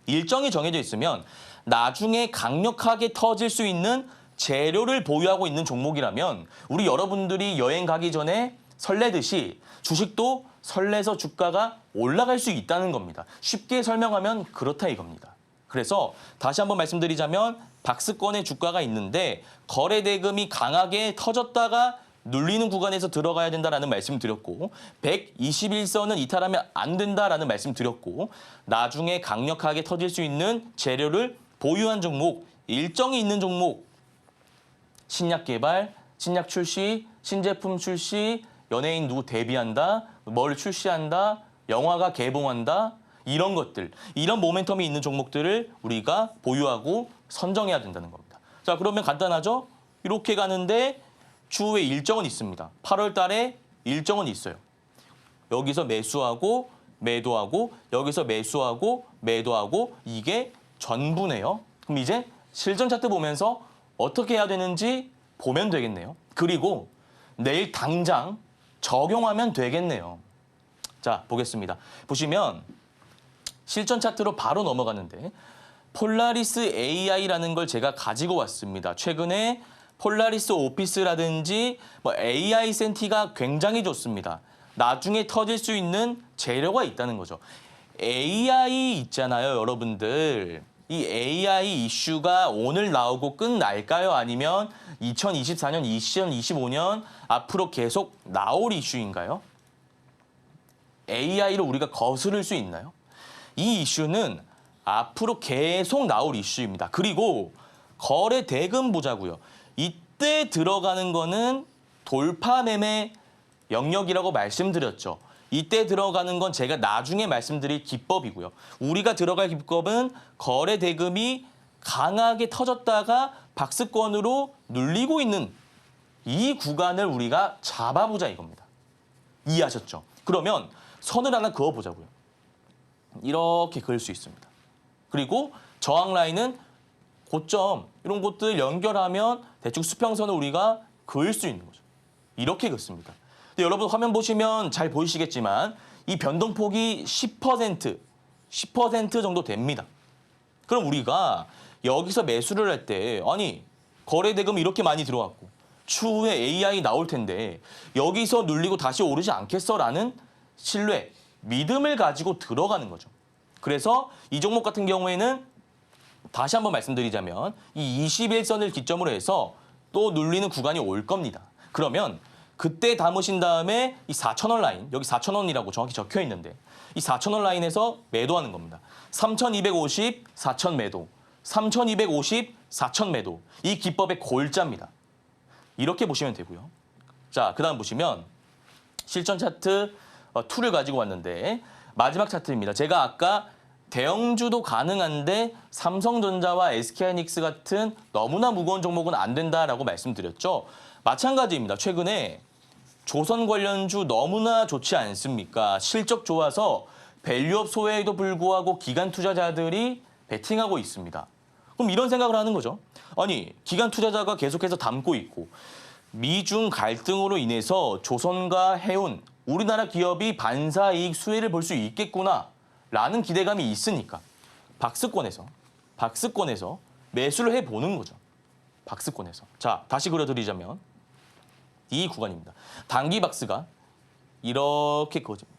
일정이 정해져 있으면 나중에 강력하게 터질 수 있는 재료를 보유하고 있는 종목이라면 우리 여러분들이 여행 가기 전에 설레듯이 주식도 설레서 주가가 올라갈 수 있다는 겁니다. 쉽게 설명하면 그렇다 이겁니다. 그래서 다시 한번 말씀드리자면 박스권의 주가가 있는데 거래 대금이 강하게 터졌다가 눌리는 구간에서 들어가야 된다라는 말씀 드렸고 121선은 이탈하면 안 된다라는 말씀 드렸고 나중에 강력하게 터질 수 있는 재료를 보유한 종목, 일정이 있는 종목, 신약 개발, 신약 출시, 신제품 출시, 연예인 누구 데뷔한다, 뭘 출시한다, 영화가 개봉한다, 이런 것들, 이런 모멘텀이 있는 종목들을 우리가 보유하고 선정해야 된다는 겁니다. 자, 그러면 간단하죠? 이렇게 가는데 추후에 일정은 있습니다. 8월 달에 일정은 있어요. 여기서 매수하고 매도하고 여기서 매수하고 매도하고 이게 전부네요. 그럼 이제 실전 차트 보면서 어떻게 해야 되는지 보면 되겠네요. 그리고 내일 당장 적용하면 되겠네요. 자, 보겠습니다. 보시면 실전 차트로 바로 넘어가는데 폴라리스 AI라는 걸 제가 가지고 왔습니다. 최근에 폴라리스 오피스라든지 AI 센티가 굉장히 좋습니다. 나중에 터질 수 있는 재료가 있다는 거죠. AI 있잖아요, 여러분들. 이 AI 이슈가 오늘 나오고 끝날까요? 아니면 2024년, 2025년 앞으로 계속 나올 이슈인가요? AI를 우리가 거스를 수 있나요? 이 이슈는 앞으로 계속 나올 이슈입니다. 그리고 거래 대금 보자고요. 이때 들어가는 거는 돌파 매매 영역이라고 말씀드렸죠. 이때 들어가는 건 제가 나중에 말씀드릴 기법이고요. 우리가 들어갈 기법은 거래 대금이 강하게 터졌다가 박스권으로 눌리고 있는 이 구간을 우리가 잡아보자 이겁니다. 이해하셨죠? 그러면 선을 하나 그어보자고요. 이렇게 그을 수 있습니다. 그리고 저항 라인은 고점 이런 곳들 연결하면 대충 수평선을 우리가 그을 수 있는 거죠. 이렇게 긋습니다. 근데 여러분 화면 보시면 잘 보이시겠지만 이 변동폭이 10% 정도 됩니다. 그럼 우리가 여기서 매수를 할 때 아니 거래 대금 이렇게 많이 들어왔고 추후에 AI 나올 텐데 여기서 눌리고 다시 오르지 않겠어라는 신뢰, 믿음을 가지고 들어가는 거죠. 그래서 이 종목 같은 경우에는 다시 한번 말씀드리자면 이 21선을 기점으로 해서 또 눌리는 구간이 올 겁니다. 그러면 그때 담으신 다음에 이 4,000원 라인, 여기 4,000원이라고 정확히 적혀 있는데 이 4,000원 라인에서 매도하는 겁니다. 3,250, 4,000 매도, 3,250, 4,000 매도. 이 기법의 골자입니다. 이렇게 보시면 되고요. 자, 그다음 보시면 실전 차트 2를 가지고 왔는데 마지막 차트입니다. 제가 아까 대형주도 가능한데 삼성전자와 SK하이닉스 같은 너무나 무거운 종목은 안 된다라고 말씀드렸죠. 마찬가지입니다. 최근에 조선 관련주 너무나 좋지 않습니까? 실적 좋아서 밸류업 소외에도 불구하고 기관 투자자들이 베팅하고 있습니다. 그럼 이런 생각을 하는 거죠. 아니, 기관 투자자가 계속해서 담고 있고 미중 갈등으로 인해서 조선과 해운, 우리나라 기업이 반사이익 수혜를 볼 수 있겠구나라는 기대감이 있으니까 박스권에서 매수를 해보는 거죠. 박스권에서. 자, 다시 그려드리자면 이 구간입니다. 단기 박스가 이렇게 그어집니다.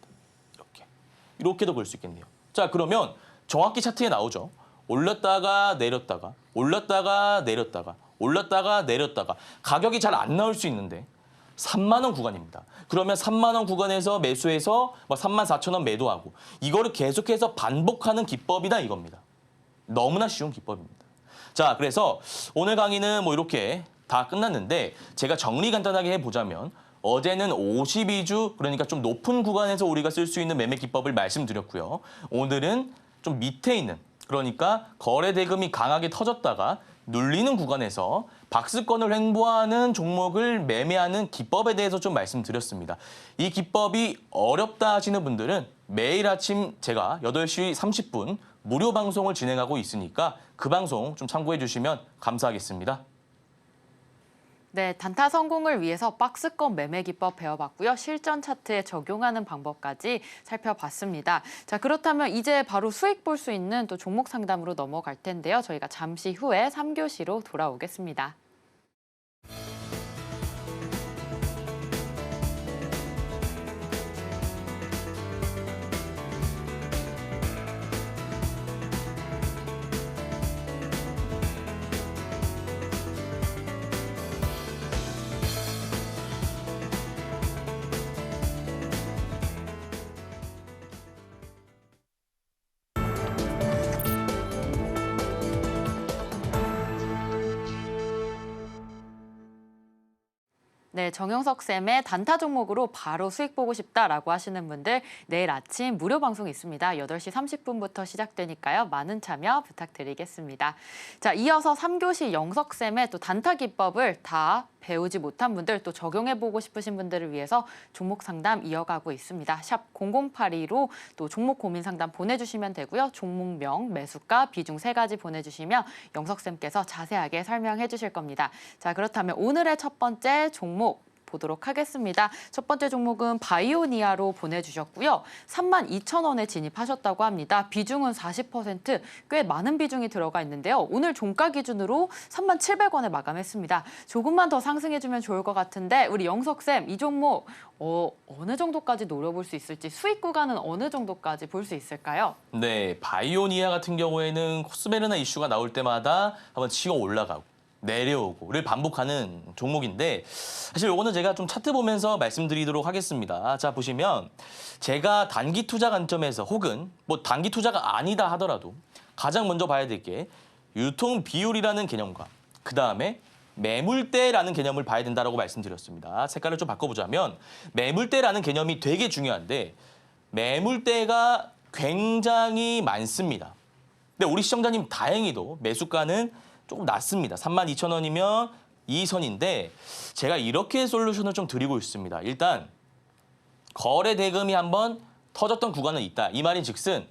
이렇게도 볼 수 있겠네요. 자, 그러면 정확히 차트에 나오죠. 올렸다가 내렸다가 올렸다가 내렸다가 올렸다가 내렸다가 가격이 잘 안 나올 수 있는데 3만 원 구간입니다. 그러면 3만 원 구간에서 매수해서 34,000원 매도하고 이거를 계속해서 반복하는 기법이다 이겁니다. 너무나 쉬운 기법입니다. 자, 그래서 오늘 강의는 이렇게 다 끝났는데 제가 정리 간단하게 해보자면 어제는 52주 그러니까 좀 높은 구간에서 우리가 쓸 수 있는 매매 기법을 말씀드렸고요. 오늘은 좀 밑에 있는 그러니까 거래 대금이 강하게 터졌다가 눌리는 구간에서 박스권을 횡보하는 종목을 매매하는 기법에 대해서 좀 말씀드렸습니다. 이 기법이 어렵다 하시는 분들은 매일 아침 제가 8시 30분 무료 방송을 진행하고 있으니까 그 방송 좀 참고해 주시면 감사하겠습니다. 네, 단타 성공을 위해서 박스권 매매 기법 배워봤고요. 실전 차트에 적용하는 방법까지 살펴봤습니다. 자, 그렇다면 이제 바로 수익 볼 수 있는 또 종목 상담으로 넘어갈 텐데요. 저희가 잠시 후에 3교시로 돌아오겠습니다. 네, 정영석 쌤의 단타 종목으로 바로 수익 보고 싶다라고 하시는 분들 내일 아침 무료 방송 있습니다. 8시 30분부터 시작되니까요. 많은 참여 부탁드리겠습니다. 자, 이어서 3교시 영석 쌤의 또 단타 기법을 다 배우지 못한 분들 또 적용해보고 싶으신 분들을 위해서 종목 상담 이어가고 있습니다. 샵 0082로 또 종목 고민 상담 보내주시면 되고요. 종목명, 매수가, 비중 3가지 보내주시면 영석쌤께서 자세하게 설명해 주실 겁니다. 자, 그렇다면 오늘의 첫 번째 종목 보도록 하겠습니다. 첫 번째 종목은 바이오니아로 보내주셨고요. 32,000원에 진입하셨다고 합니다. 비중은 40%, 꽤 많은 비중이 들어가 있는데요. 오늘 종가 기준으로 37,000원에 마감했습니다. 조금만 더 상승해주면 좋을 것 같은데 우리 영석쌤, 이 종목 어느 정도까지 노려볼 수 있을지 수익 구간은 어느 정도까지 볼 수 있을까요? 네, 바이오니아 같은 경우에는 코스메르나 이슈가 나올 때마다 한번 치고 올라가고 내려오고를 반복하는 종목인데 사실 요거는 제가 좀 차트 보면서 말씀드리도록 하겠습니다. 자, 보시면 제가 단기 투자 관점에서 혹은 단기 투자가 아니다 하더라도 가장 먼저 봐야 될 게 유통 비율이라는 개념과 그다음에 매물대라는 개념을 봐야 된다라고 말씀드렸습니다. 색깔을 좀 바꿔보자면 매물대라는 개념이 되게 중요한데 매물대가 굉장히 많습니다. 근데 우리 시청자님 다행히도 매수가는 조금 낮습니다. 32,000원이면 이 선인데 제가 이렇게 솔루션을 좀 드리고 있습니다. 일단 거래 대금이 한번 터졌던 구간은 있다. 이 말인 즉슨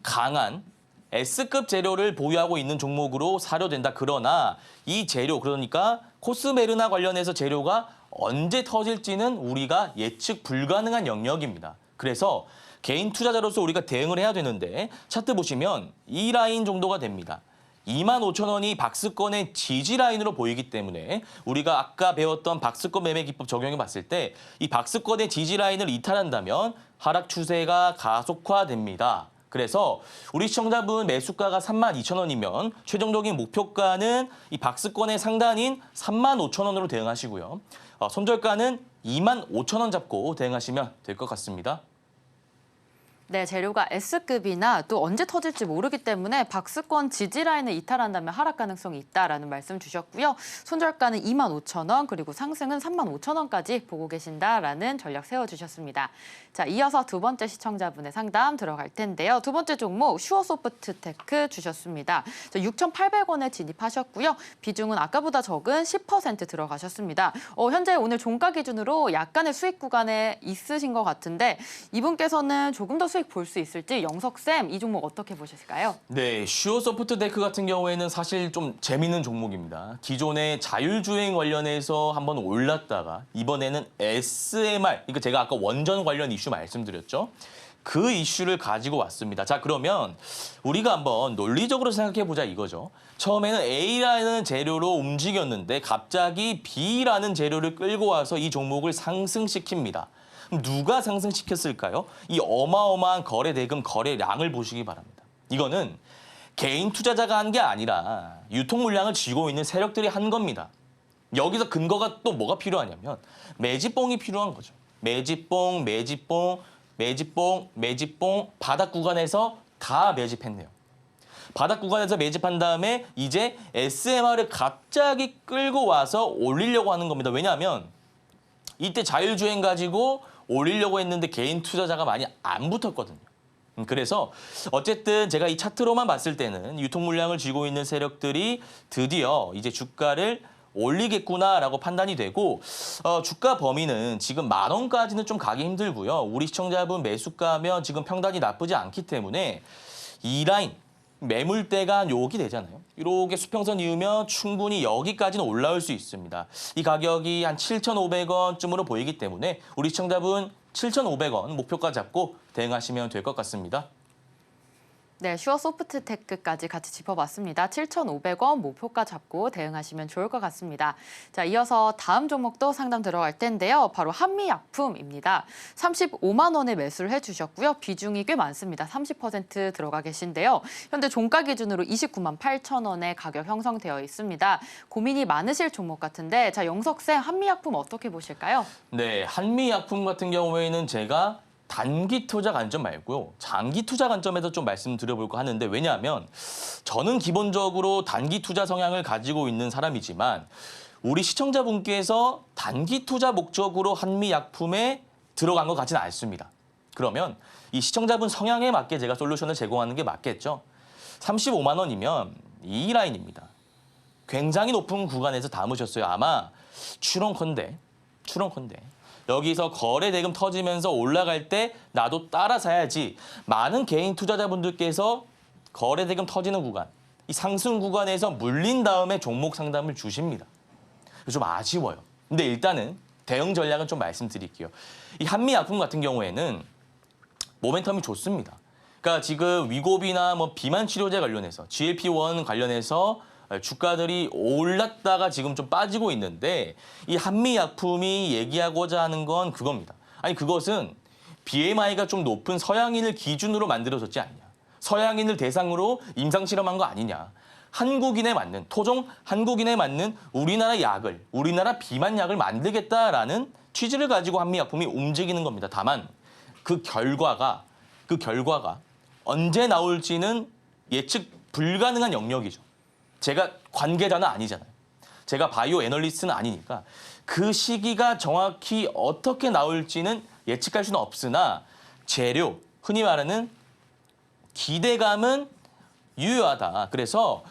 강한 S급 재료를 보유하고 있는 종목으로 사려 된다. 그러나 이 재료, 그러니까 코스메르나 관련해서 재료가 언제 터질지는 우리가 예측 불가능한 영역입니다. 그래서 개인 투자자로서 우리가 대응을 해야 되는데 차트 보시면 이 라인 정도가 됩니다. 25,000원이 박스권의 지지 라인으로 보이기 때문에 우리가 아까 배웠던 박스권 매매 기법 적용해 봤을 때 이 박스권의 지지 라인을 이탈한다면 하락 추세가 가속화됩니다. 그래서 우리 시청자분 매수가가 32,000원이면 최종적인 목표가는 이 박스권의 상단인 35,000원으로 대응하시고요. 손절가는 25,000원 잡고 대응하시면 될 것 같습니다. 네, 재료가 S급이나 또 언제 터질지 모르기 때문에 박스권 지지 라인을 이탈한다면 하락 가능성이 있다라는 말씀 주셨고요. 손절가는 25,000원 그리고 상승은 35,000원까지 보고 계신다라는 전략 세워주셨습니다. 자, 이어서 두 번째 시청자분의 상담 들어갈 텐데요. 두 번째 종목 슈어소프트테크 주셨습니다. 6,800원에 진입하셨고요. 비중은 아까보다 적은 10% 들어가셨습니다. 현재 오늘 종가 기준으로 약간의 수익 구간에 있으신 것 같은데 이분께서는 조금 더 수익 볼 수 있을지 영석쌤 이 종목 어떻게 보셨을까요? 네, 슈어소프트테크 같은 경우에는 사실 좀 재밌는 종목입니다. 기존에 자율주행 관련해서 한번 올랐다가 이번에는 SMR, 그러니까 제가 아까 원전 관련 이슈 말씀드렸죠. 그 이슈를 가지고 왔습니다. 자, 그러면 우리가 한번 논리적으로 생각해보자 이거죠. 처음에는 A라는 재료로 움직였는데 갑자기 B라는 재료를 끌고 와서 이 종목을 상승시킵니다. 누가 상승시켰을까요? 이 어마어마한 거래 대금, 거래량을 보시기 바랍니다. 이거는 개인 투자자가 한 게 아니라 유통 물량을 쥐고 있는 세력들이 한 겁니다. 여기서 근거가 또 뭐가 필요하냐면 매집봉이 필요한 거죠. 매집봉, 매집봉, 매집봉, 매집봉, 바닥 구간에서 다 매집했네요. 바닥 구간에서 매집한 다음에 이제 SMR을 갑자기 끌고 와서 올리려고 하는 겁니다. 왜냐하면 이때 자율주행 가지고 올리려고 했는데 개인 투자자가 많이 안 붙었거든요. 그래서 어쨌든 제가 이 차트로만 봤을 때는 유통 물량을 쥐고 있는 세력들이 드디어 이제 주가를 올리겠구나라고 판단이 되고 주가 범위는 지금 10,000원까지는 좀 가기 힘들고요. 우리 시청자분 매수가면 지금 평단이 나쁘지 않기 때문에 이 라인 매물대가 여기 되잖아요. 이렇게 수평선 이으면 충분히 여기까지는 올라올 수 있습니다. 이 가격이 한 7,500원쯤으로 보이기 때문에 우리 시청자분 7,500원 목표가 잡고 대응하시면 될 것 같습니다. 네, 슈어소프트테크까지 같이 짚어봤습니다. 7,500원 목표가 잡고 대응하시면 좋을 것 같습니다. 자, 이어서 다음 종목도 상담 들어갈 텐데요. 바로 한미약품입니다. 35만 원에 매수를 해주셨고요. 비중이 꽤 많습니다. 30% 들어가 계신데요. 현재 종가 기준으로 29만 8천 원에 가격 형성되어 있습니다. 고민이 많으실 종목 같은데 자, 영석쌤 한미약품 어떻게 보실까요? 네, 한미약품 같은 경우에는 제가 단기 투자 관점 말고요. 장기 투자 관점에서 좀 말씀드려볼까 하는데 왜냐하면 저는 기본적으로 단기 투자 성향을 가지고 있는 사람이지만 우리 시청자분께서 단기 투자 목적으로 한미약품에 들어간 것 같지는 않습니다. 그러면 이 시청자분 성향에 맞게 제가 솔루션을 제공하는 게 맞겠죠. 35만 원이면 이 라인입니다. 굉장히 높은 구간에서 담으셨어요. 아마 추론컨대 여기서 거래 대금 터지면서 올라갈 때 나도 따라 사야지. 많은 개인 투자자분들께서 거래 대금 터지는 구간, 이 상승 구간에서 물린 다음에 종목 상담을 주십니다. 좀 아쉬워요. 근데 일단은 대응 전략은 좀 말씀드릴게요. 이 한미약품 같은 경우에는 모멘텀이 좋습니다. 그러니까 지금 위고비나 뭐 비만 치료제 관련해서 GLP-1 관련해서 주가들이 올랐다가 지금 좀 빠지고 있는데 이 한미약품이 얘기하고자 하는 건 그겁니다. 아니 그것은 BMI가 좀 높은 서양인을 기준으로 만들어졌지 않냐. 서양인을 대상으로 임상실험한 거 아니냐. 한국인에 맞는, 토종 한국인에 맞는 우리나라 약을, 우리나라 비만약을 만들겠다라는 취지를 가지고 한미약품이 움직이는 겁니다. 다만 그 결과가 언제 나올지는 예측 불가능한 영역이죠. 제가 관계자는 아니잖아요. 제가 바이오 애널리스트는 아니니까 그 시기가 정확히 어떻게 나올지는 예측할 수는 없으나 재료, 흔히 말하는 기대감은 유효하다. 그래서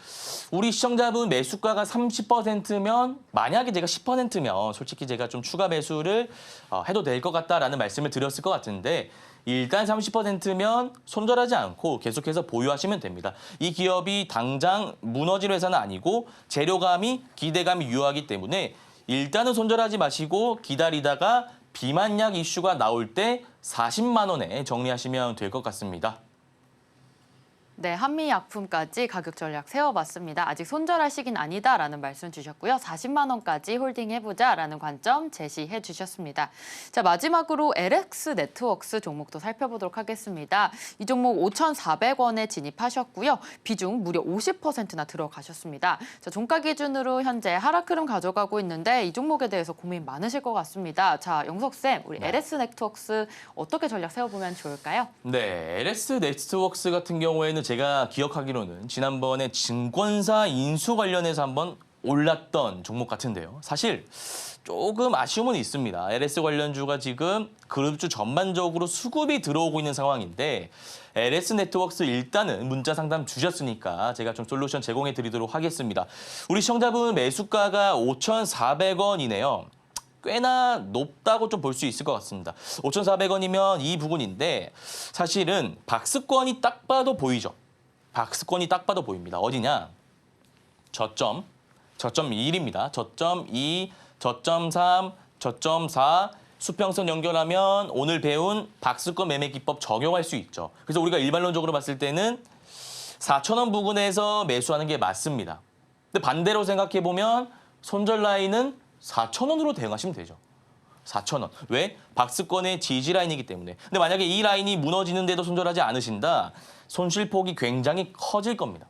우리 시청자분 매수가가 30%면 만약에 제가 10%면 솔직히 제가 좀 추가 매수를 해도 될 것 같다라는 말씀을 드렸을 것 같은데 일단 30%면 손절하지 않고 계속해서 보유하시면 됩니다. 이 기업이 당장 무너질 회사는 아니고 재료감이 기대감이 유효하기 때문에 일단은 손절하지 마시고 기다리다가 비만약 이슈가 나올 때 40만 원에 정리하시면 될 것 같습니다. 네, 한미약품까지 가격 전략 세워봤습니다. 아직 손절할 시기는 아니다라는 말씀 주셨고요. 40만 원까지 홀딩해보자라는 관점 제시해 주셨습니다. 자, 마지막으로 LX 네트워크스 종목도 살펴보도록 하겠습니다. 이 종목 5,400원에 진입하셨고요. 비중 무려 50%나 들어가셨습니다. 자, 종가 기준으로 현재 하락 흐름 가져가고 있는데 이 종목에 대해서 고민 많으실 것 같습니다. 자, 영석쌤, 우리 LX 네트워크스 어떻게 전략 세워보면 좋을까요? 네, LS 네트워크스 같은 경우에는 제가 기억하기로는 지난번에 증권사 인수 관련해서 한번 올랐던 종목 같은데요. 사실 조금 아쉬움은 있습니다. LS 관련주가 지금 그룹주 전반적으로 수급이 들어오고 있는 상황인데 LS 네트워크스 일단은 문자 상담 주셨으니까 제가 좀 솔루션 제공해 드리도록 하겠습니다. 우리 시청자분 매수가가 5,400원이네요. 꽤나 높다고 좀 볼 수 있을 것 같습니다. 5,400원이면 이 부분인데 사실은 박스권이 딱 봐도 보이죠. 박스권이 딱 봐도 보입니다. 어디냐? 저점 1입니다. 저점 2, 저점 3, 저점 4 수평선 연결하면 오늘 배운 박스권 매매 기법 적용할 수 있죠. 그래서 우리가 일반론적으로 봤을 때는 4,000원 부근에서 매수하는 게 맞습니다. 근데 반대로 생각해 보면 손절 라인은 4,000원으로 대응하시면 되죠. 4,000원. 왜? 박스권의 지지 라인이기 때문에. 근데 만약에 이 라인이 무너지는데도 손절하지 않으신다. 손실폭이 굉장히 커질 겁니다.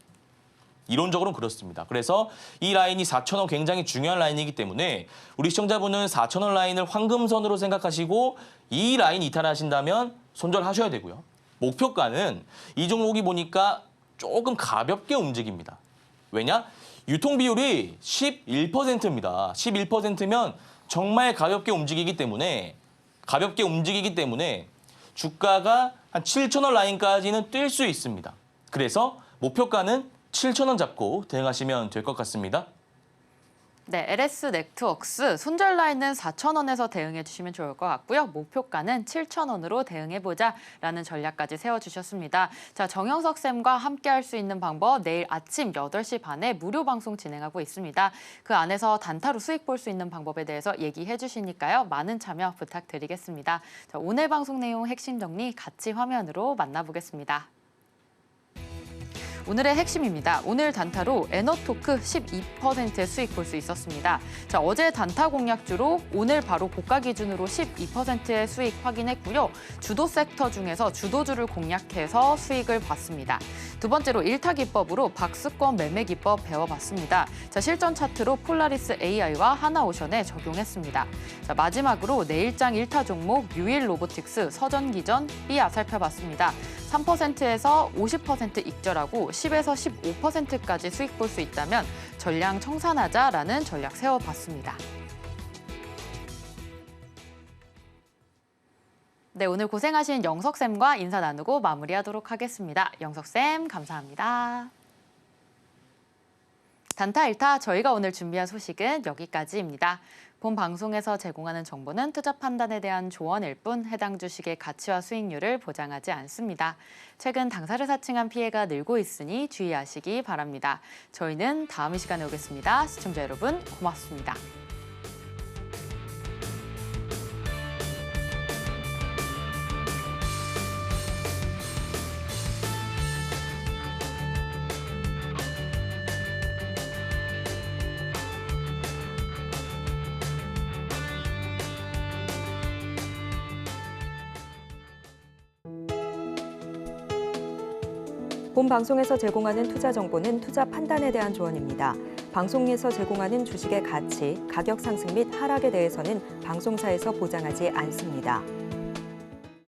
이론적으로는 그렇습니다. 그래서 이 라인이 4,000원 굉장히 중요한 라인이기 때문에 우리 시청자분은 4,000원 라인을 황금선으로 생각하시고 이 라인 이탈하신다면 손절하셔야 되고요. 목표가는 이 종목이 보니까 조금 가볍게 움직입니다. 왜냐? 유통 비율이 11%입니다. 11%면 정말 가볍게 움직이기 때문에 주가가 한 7,000원 라인까지는 뛸 수 있습니다. 그래서 목표가는 7,000원 잡고 대응하시면 될 것 같습니다. 네, LS 네트워크스 손절 라인은 4,000원에서 대응해 주시면 좋을 것 같고요. 목표가는 7,000원으로 대응해보자라는 전략까지 세워주셨습니다. 자, 정영석 쌤과 함께 할 수 있는 방법 내일 아침 8시 반에 무료 방송 진행하고 있습니다. 그 안에서 단타로 수익 볼 수 있는 방법에 대해서 얘기해 주시니까요. 많은 참여 부탁드리겠습니다. 자, 오늘 방송 내용 핵심 정리 같이 화면으로 만나보겠습니다. 오늘의 핵심입니다. 오늘 단타로 에너토크 12%의 수익 볼 수 있었습니다. 자, 어제 단타 공략주로 오늘 바로 고가 기준으로 12%의 수익 확인했고요. 주도 섹터 중에서 주도주를 공략해서 수익을 봤습니다. 두 번째로 일타 기법으로 박스권 매매 기법 배워봤습니다. 자, 실전 차트로 폴라리스 AI와 하나오션에 적용했습니다. 자, 마지막으로 내일장 일타 종목 유일 로보틱스 서전기전 삐아 살펴봤습니다. 3%에서 50% 익절하고 10에서 15%까지 수익 볼 수 있다면 전량 청산하자라는 전략 세워봤습니다. 네, 오늘 고생하신 영석쌤과 인사 나누고 마무리하도록 하겠습니다. 영석쌤, 감사합니다. 단타 1타 저희가 오늘 준비한 소식은 여기까지입니다. 본 방송에서 제공하는 정보는 투자 판단에 대한 조언일 뿐 해당 주식의 가치와 수익률을 보장하지 않습니다. 최근 당사를 사칭한 피해가 늘고 있으니 주의하시기 바랍니다. 저희는 다음 이 시간에 오겠습니다. 시청자 여러분 고맙습니다. 본 방송에서 제공하는 투자 정보는 투자 판단에 대한 조언입니다. 방송에서 제공하는 주식의 가치, 가격 상승 및 하락에 대해서는 방송사에서 보장하지 않습니다.